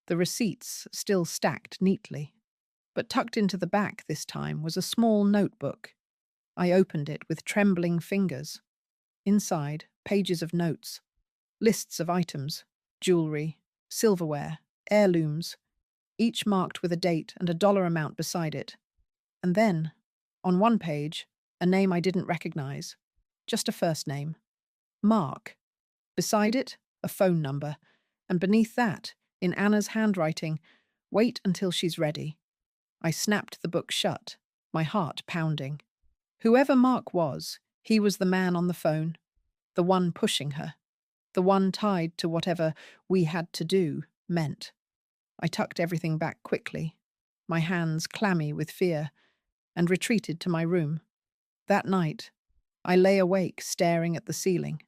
the receipts still stacked neatly. But tucked into the back this time was a small notebook. I opened it with trembling fingers. Inside, pages of notes, lists of items, jewelry, silverware, heirlooms, each marked with a date and a dollar amount beside it. And then, on one page, a name I didn't recognize, just a first name, Mark. Beside it, a phone number, and beneath that, in Anna's handwriting, wait until she's ready. I snapped the book shut, my heart pounding. Whoever Mark was, he was the man on the phone, the one pushing her, the one tied to whatever we had to do meant. I tucked everything back quickly, my hands clammy with fear, and retreated to my room. That night, I lay awake staring at the ceiling,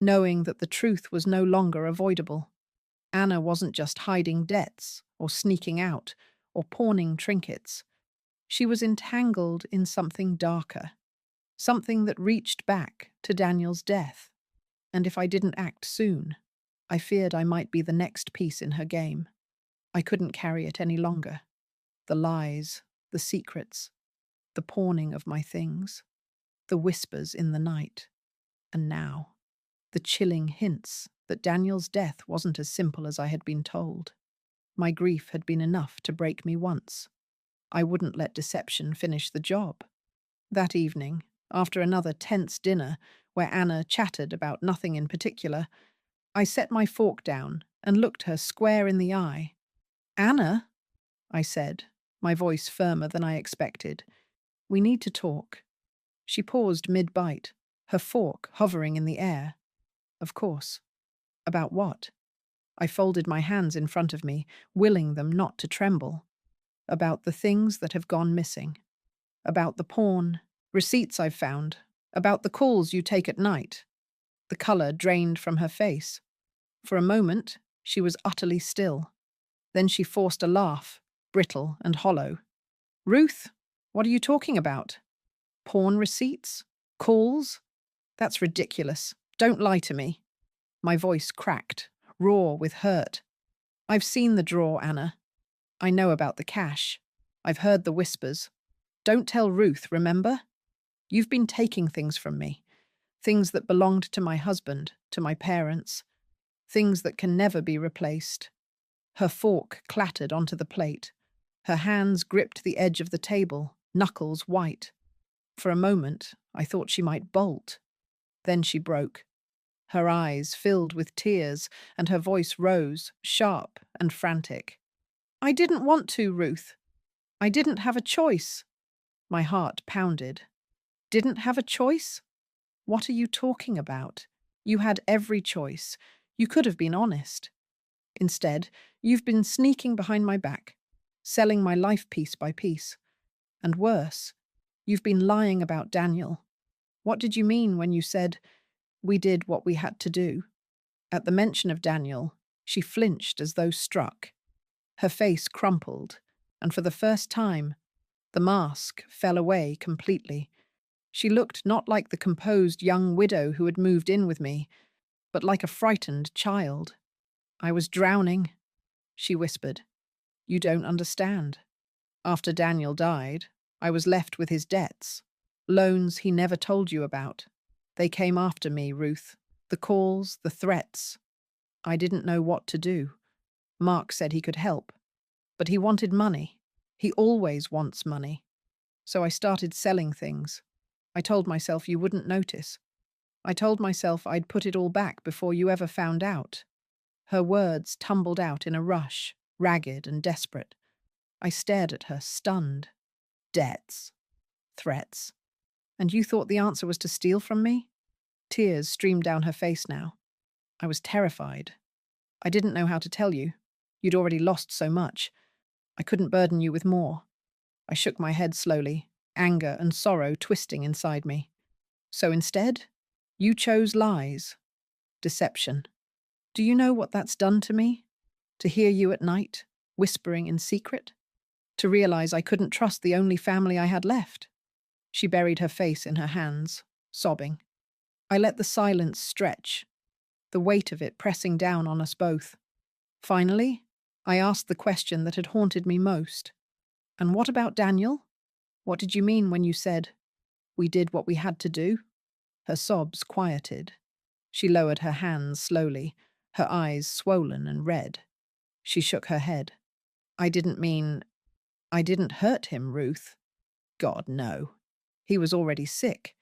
knowing that the truth was no longer avoidable. Anna wasn't just hiding debts, or sneaking out, or pawning trinkets. She was entangled in something darker, something that reached back to Daniel's death. And if I didn't act soon, I feared I might be the next piece in her game. I couldn't carry it any longer. The lies, the secrets, the pawning of my things. the whispers in the night, and now, the chilling hints that Daniel's death wasn't as simple as I had been told. My grief had been enough to break me once. I wouldn't let deception finish the job. That evening, after another tense dinner where Anna chattered about nothing in particular, I set my fork down and looked her square in the eye. "Anna," I said, my voice firmer than I expected, "we need to talk." She paused mid-bite, her fork hovering in the air. Of course. About what? I folded my hands in front of me, willing them not to tremble. About the things that have gone missing. About the porn, receipts I've found. About the calls you take at night. The colour drained from her face. For a moment, she was utterly still. Then she forced a laugh, brittle and hollow. "Ruth, what are you talking about? Porn receipts? Calls? That's ridiculous. Don't lie to me." My voice cracked, raw with hurt. "I've seen the drawer, Anna. I know about the cash. I've heard the whispers. Don't tell Ruth, remember? You've been taking things from me. Things that belonged to my husband, to my parents. Things that can never be replaced." Her fork clattered onto the plate. Her hands gripped the edge of the table, knuckles white. For a moment, I thought she might bolt. Then she broke. Her eyes filled with tears, and her voice rose, sharp and frantic. "I didn't want to, Ruth. I didn't have a choice." My heart pounded. "Didn't have a choice? What are you talking about? You had every choice. You could have been honest. Instead, you've been sneaking behind my back, selling my life piece by piece. And worse, you've been lying about Daniel. What did you mean when you said, 'We did what we had to do'?" At the mention of Daniel, she flinched as though struck. Her face crumpled, and for the first time, the mask fell away completely. She looked not like the composed young widow who had moved in with me, but like a frightened child. "I was drowning," she whispered. "You don't understand. After Daniel died, I was left with his debts. Loans he never told you about. They came after me, Ruth. The calls, the threats. I didn't know what to do. Mark said he could help. But he wanted money. He always wants money. So I started selling things. I told myself you wouldn't notice. I told myself I'd put it all back before you ever found out." Her words tumbled out in a rush, ragged and desperate. I stared at her, stunned. "Debts. Threats. And you thought the answer was to steal from me?" Tears streamed down her face now. I was terrified. "I didn't know how to tell you. You'd already lost so much. I couldn't burden you with more." I shook my head slowly, anger and sorrow twisting inside me. "So instead, you chose lies. Deception. Do you know what that's done to me? To hear you at night, whispering in secret? To realize I couldn't trust the only family I had left?" She buried her face in her hands, sobbing. I let the silence stretch, the weight of it pressing down on us both. Finally, I asked the question that had haunted me most. "And what about Daniel? What did you mean when you said, 'We did what we had to do'?" Her sobs quieted. She lowered her hands slowly, her eyes swollen and red. She shook her head. I didn't hurt him, Ruth." "God, no. He was already sick.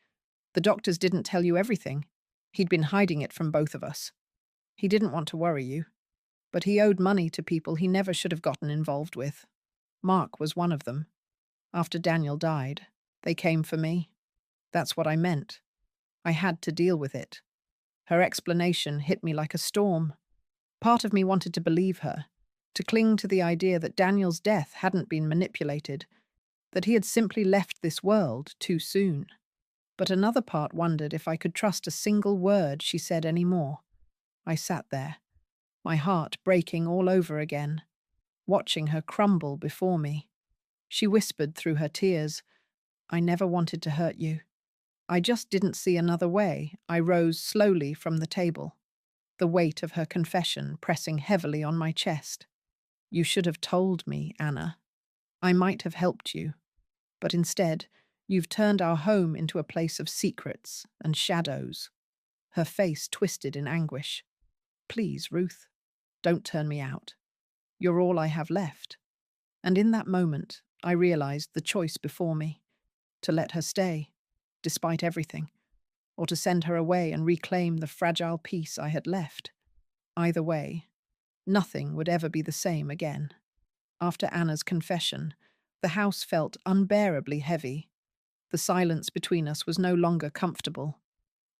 The doctors didn't tell you everything. He'd been hiding it from both of us. He didn't want to worry you. But he owed money to people he never should have gotten involved with. Mark was one of them. After Daniel died, they came for me. That's what I meant. I had to deal with it." Her explanation hit me like a storm. Part of me wanted to believe her, to cling to the idea that Daniel's death hadn't been manipulated, that he had simply left this world too soon. But another part wondered if I could trust a single word she said anymore. I sat there, my heart breaking all over again, watching her crumble before me. She whispered through her tears, "I never wanted to hurt you. I just didn't see another way." I rose slowly from the table, the weight of her confession pressing heavily on my chest. "You should have told me, Anna. I might have helped you. But instead, You've turned our home into a place of secrets and shadows." Her face twisted in anguish. "Please, Ruth, don't turn me out. You're all I have left." And in that moment, I realized the choice before me: to let her stay, despite everything, or to send her away and reclaim the fragile peace I had left. Either way, nothing would ever be the same again. After Anna's confession, the house felt unbearably heavy. The silence between us was no longer comfortable.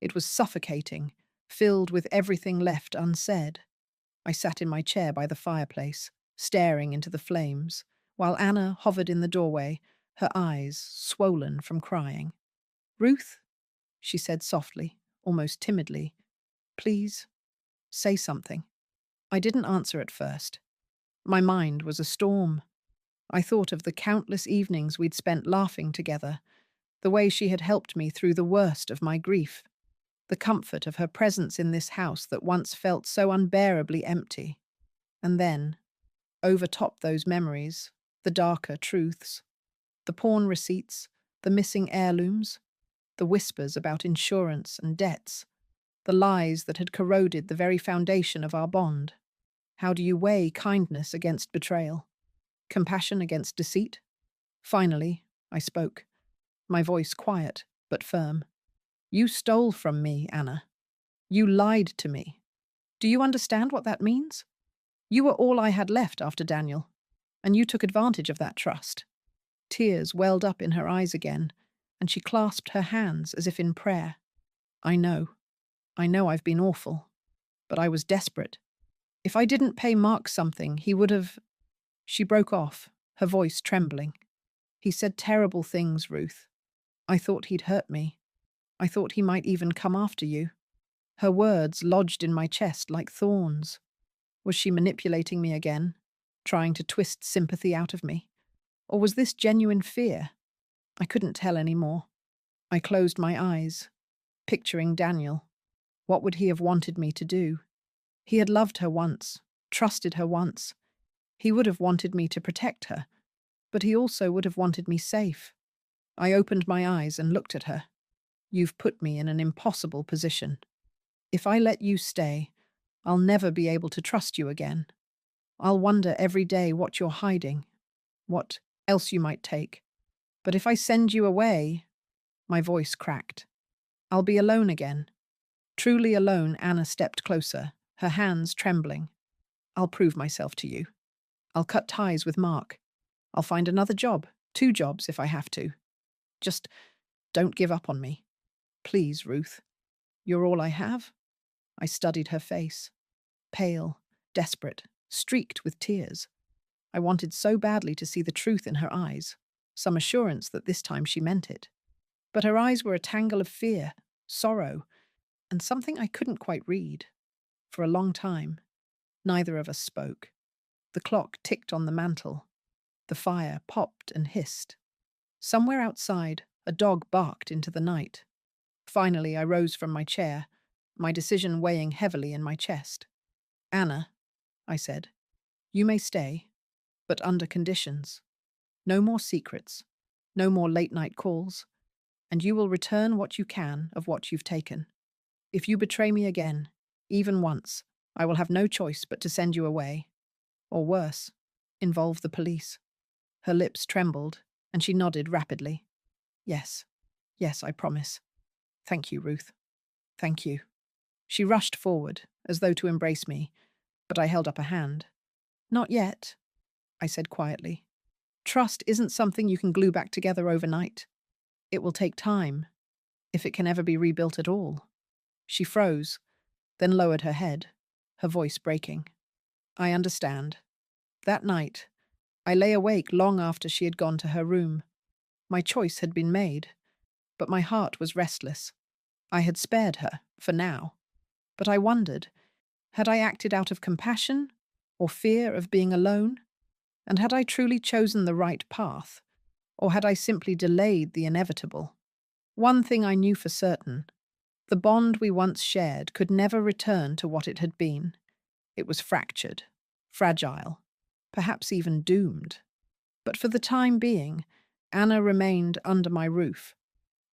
It was suffocating, filled with everything left unsaid. I sat in my chair by the fireplace, staring into the flames, while Anna hovered in the doorway, her eyes swollen from crying. "Ruth," she said softly, almost timidly, "please, say something." I didn't answer at first. My mind was a storm. I thought of the countless evenings we'd spent laughing together, the way she had helped me through the worst of my grief, the comfort of her presence in this house that once felt so unbearably empty. And then, overtop those memories, the darker truths, the pawn receipts, the missing heirlooms, the whispers about insurance and debts, the lies that had corroded the very foundation of our bond. How do you weigh kindness against betrayal? Compassion against deceit? Finally, I spoke, my voice quiet but firm. "You stole from me, Anna. You lied to me. Do you understand what that means? You were all I had left after Daniel, and you took advantage of that trust." Tears welled up in her eyes again, and she clasped her hands as if in prayer. I know I've been awful, but I was desperate. If I didn't pay Mark something, he would have—" She broke off, her voice trembling. "He said terrible things, Ruth. I thought he'd hurt me. I thought he might even come after you." Her words lodged in my chest like thorns. Was she manipulating me again, trying to twist sympathy out of me? Or was this genuine fear? I couldn't tell any more. I closed my eyes, picturing Daniel. What would he have wanted me to do? He had loved her once, trusted her once. He would have wanted me to protect her, but he also would have wanted me safe. I opened my eyes and looked at her. "You've put me in an impossible position. If I let you stay, I'll never be able to trust you again. I'll wonder every day what you're hiding, what else you might take. But if I send you away—" My voice cracked. "I'll be alone again." Truly alone, Anna stepped closer, her hands trembling. "I'll prove myself to you. I'll cut ties with Mark. I'll find another job, 2 jobs if I have to. Just don't give up on me. Please, Ruth. You're all I have." I studied her face. Pale, desperate, streaked with tears. I wanted so badly to see the truth in her eyes, some assurance that this time she meant it. But her eyes were a tangle of fear, sorrow, and something I couldn't quite read. For a long time, neither of us spoke. The clock ticked on the mantel. The fire popped and hissed. Somewhere outside, a dog barked into the night. Finally, I rose from my chair, my decision weighing heavily in my chest. "Anna," I said, "you may stay, but under conditions. No more secrets, no more late-night calls, and you will return what you can of what you've taken. If you betray me again, even once, I will have no choice but to send you away. Or worse, involve the police." Her lips trembled, and she nodded rapidly. "Yes, yes, I promise. Thank you, Ruth. Thank you." She rushed forward, as though to embrace me, but I held up a hand. "Not yet," I said quietly. "Trust isn't something you can glue back together overnight. It will take time, if it can ever be rebuilt at all." She froze, then lowered her head, her voice breaking. "I understand." That night, I lay awake long after she had gone to her room. My choice had been made, but my heart was restless. I had spared her, for now. But I wondered, had I acted out of compassion or fear of being alone? And had I truly chosen the right path, or had I simply delayed the inevitable? One thing I knew for certain: the bond we once shared could never return to what it had been. It was fractured, fragile, perhaps even doomed. But for the time being, Anna remained under my roof,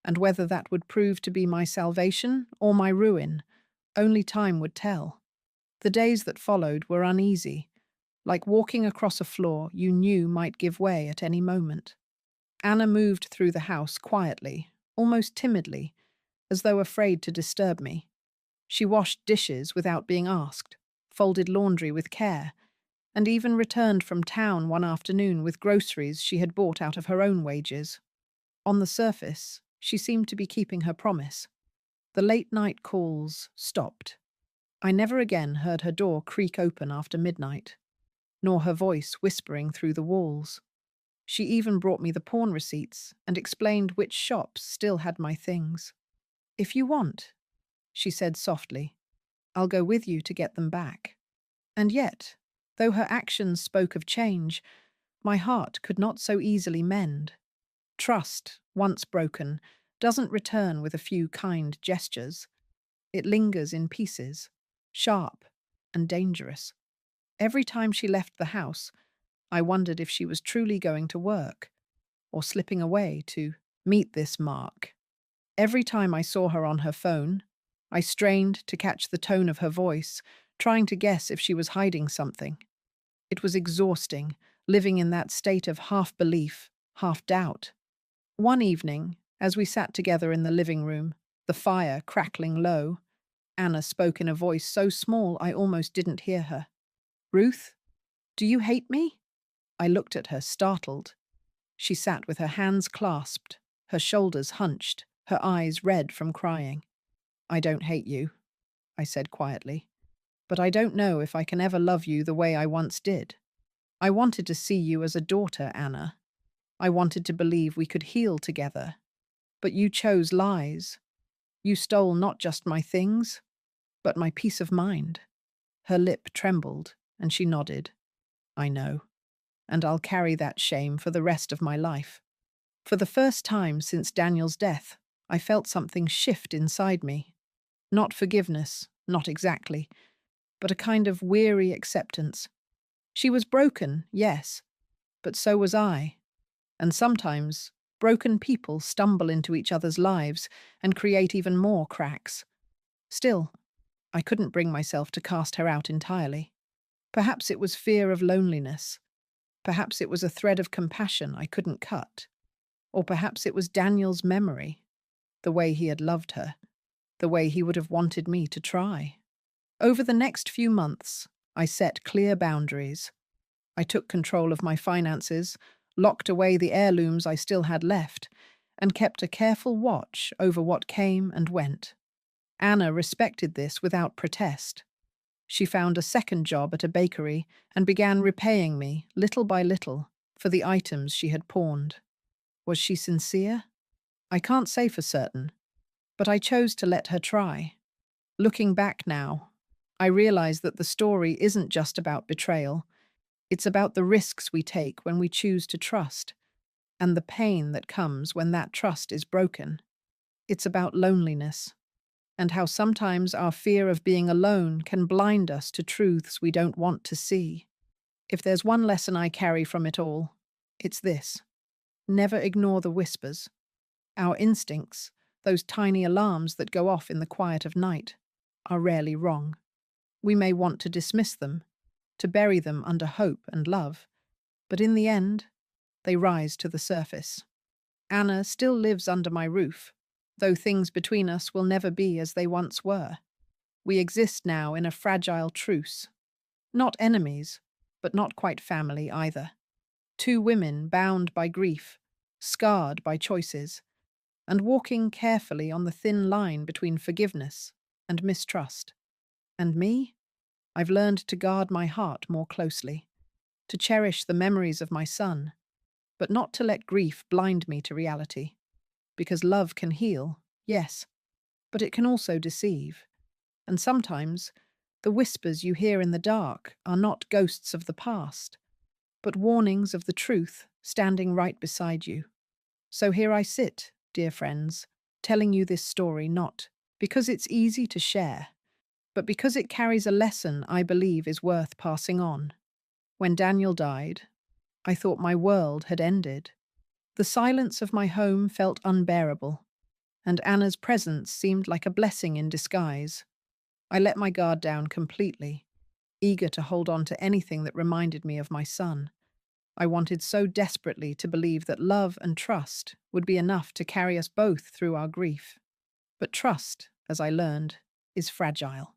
and whether that would prove to be my salvation or my ruin, only time would tell. The days that followed were uneasy, like walking across a floor you knew might give way at any moment. Anna moved through the house quietly, almost timidly, as though afraid to disturb me. She washed dishes without being asked, folded laundry with care, and even returned from town one afternoon with groceries she had bought out of her own wages. On the surface, she seemed to be keeping her promise. The late-night calls stopped. I never again heard her door creak open after midnight, nor her voice whispering through the walls. She even brought me the pawn receipts and explained which shops still had my things. "If you want," she said softly, "I'll go with you to get them back." And yet, though her actions spoke of change, my heart could not so easily mend. Trust, once broken, doesn't return with a few kind gestures. It lingers in pieces, sharp and dangerous. Every time she left the house, I wondered if she was truly going to work, or slipping away to meet this mark. Every time I saw her on her phone, I strained to catch the tone of her voice, trying to guess if she was hiding something. It was exhausting, living in that state of half-belief, half-doubt. One evening, as we sat together in the living room, the fire crackling low, Anna spoke in a voice so small I almost didn't hear her. "Ruth, do you hate me?" I looked at her, startled. She sat with her hands clasped, her shoulders hunched, her eyes red from crying. "I don't hate you," I said quietly, "but I don't know if I can ever love you the way I once did. I wanted to see you as a daughter, Anna. I wanted to believe we could heal together. But you chose lies. You stole not just my things, but my peace of mind." Her lip trembled, and she nodded. "I know, and I'll carry that shame for the rest of my life." For the first time since Daniel's death, I felt something shift inside me. Not forgiveness, not exactly, but a kind of weary acceptance. She was broken, yes, but so was I. And sometimes, broken people stumble into each other's lives and create even more cracks. Still, I couldn't bring myself to cast her out entirely. Perhaps it was fear of loneliness. Perhaps it was a thread of compassion I couldn't cut. Or perhaps it was Daniel's memory, the way he had loved her, the way he would have wanted me to try. Over the next few months, I set clear boundaries. I took control of my finances, locked away the heirlooms I still had left, and kept a careful watch over what came and went. Anna respected this without protest. She found a second job at a bakery and began repaying me, little by little, for the items she had pawned. Was she sincere? I can't say for certain, but I chose to let her try. Looking back now, I realize that the story isn't just about betrayal. It's about the risks we take when we choose to trust, and the pain that comes when that trust is broken. It's about loneliness, and how sometimes our fear of being alone can blind us to truths we don't want to see. If there's one lesson I carry from it all, it's this: never ignore the whispers. Our instincts, those tiny alarms that go off in the quiet of night, are rarely wrong. We may want to dismiss them, to bury them under hope and love, but in the end, they rise to the surface. Anna still lives under my roof, though things between us will never be as they once were. We exist now in a fragile truce. Not enemies, but not quite family either. Two women bound by grief, scarred by choices, and walking carefully on the thin line between forgiveness and mistrust. And me? I've learned to guard my heart more closely, to cherish the memories of my son, but not to let grief blind me to reality. Because love can heal, yes, but it can also deceive. And sometimes, the whispers you hear in the dark are not ghosts of the past, but warnings of the truth standing right beside you. So here I sit, dear friends, telling you this story not because it's easy to share, but because it carries a lesson I believe is worth passing on. When Daniel died, I thought my world had ended. The silence of my home felt unbearable, and Anna's presence seemed like a blessing in disguise. I let my guard down completely, eager to hold on to anything that reminded me of my son. I wanted so desperately to believe that love and trust would be enough to carry us both through our grief. But trust, as I learned, is fragile.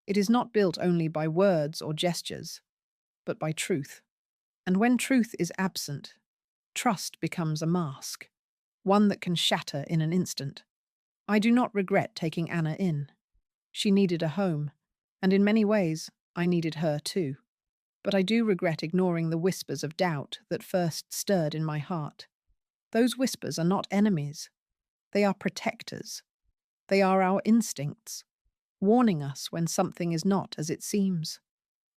It is not built only by words or gestures, but by truth. And when truth is absent, trust becomes a mask, one that can shatter in an instant. I do not regret taking Anna in. She needed a home, and in many ways, I needed her too. But I do regret ignoring the whispers of doubt that first stirred in my heart. Those whispers are not enemies. They are protectors. They are our instincts, warning us when something is not as it seems.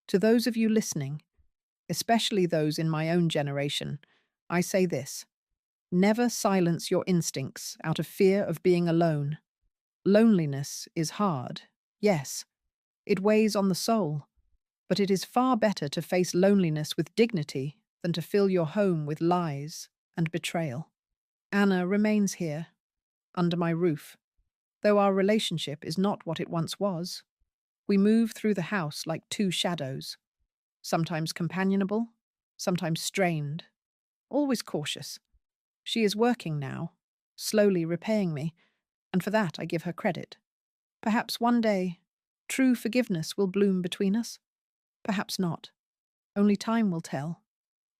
To those of you listening, especially those in my own generation, I say this: never silence your instincts out of fear of being alone. Loneliness is hard, yes, it weighs on the soul, but it is far better to face loneliness with dignity than to fill your home with lies and betrayal. Anna remains here, under my roof, though our relationship is not what it once was. We move through the house like two shadows, sometimes companionable, sometimes strained, always cautious. She is working now, slowly repaying me, and for that I give her credit. Perhaps one day, true forgiveness will bloom between us. Perhaps not. Only time will tell.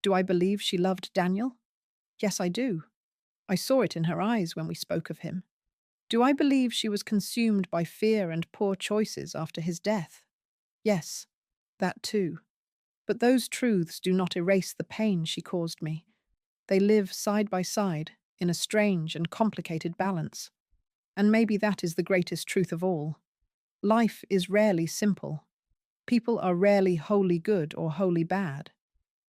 Do I believe she loved Daniel? Yes, I do. I saw it in her eyes when we spoke of him. Do I believe she was consumed by fear and poor choices after his death? Yes, that too. But those truths do not erase the pain she caused me. They live side by side, in a strange and complicated balance. And maybe that is the greatest truth of all. Life is rarely simple. People are rarely wholly good or wholly bad.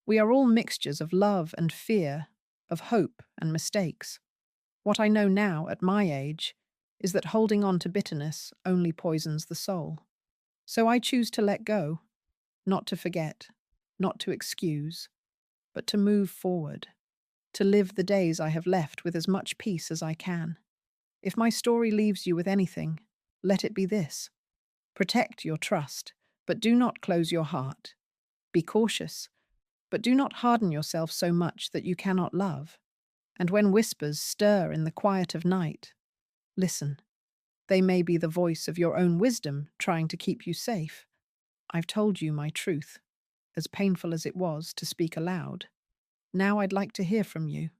We are all mixtures of love and fear, of hope and mistakes. What I know now, at my age, is that holding on to bitterness only poisons the soul. So I choose to let go, not to forget, not to excuse, but to move forward, to live the days I have left with as much peace as I can. If my story leaves you with anything, let it be this: protect your trust, but do not close your heart. Be cautious, but do not harden yourself so much that you cannot love. And when whispers stir in the quiet of night, listen. They may be the voice of your own wisdom trying to keep you safe. I've told you my truth, as painful as it was to speak aloud. Now I'd like to hear from you.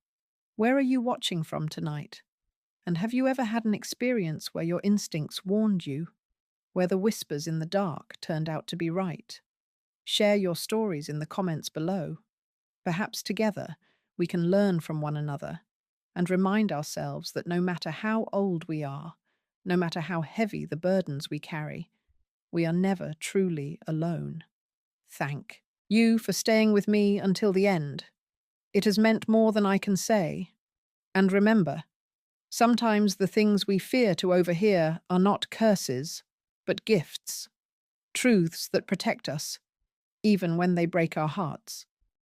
Where are you watching from tonight? And have you ever had an experience where your instincts warned you, where the whispers in the dark turned out to be right? Share your stories in the comments below. Perhaps together we can learn from one another and remind ourselves that no matter how old we are, no matter how heavy the burdens we carry, we are never truly alone. Thank you for staying with me until the end. It has meant more than I can say. And remember, sometimes the things we fear to overhear are not curses, but gifts, truths that protect us, even when they break our hearts.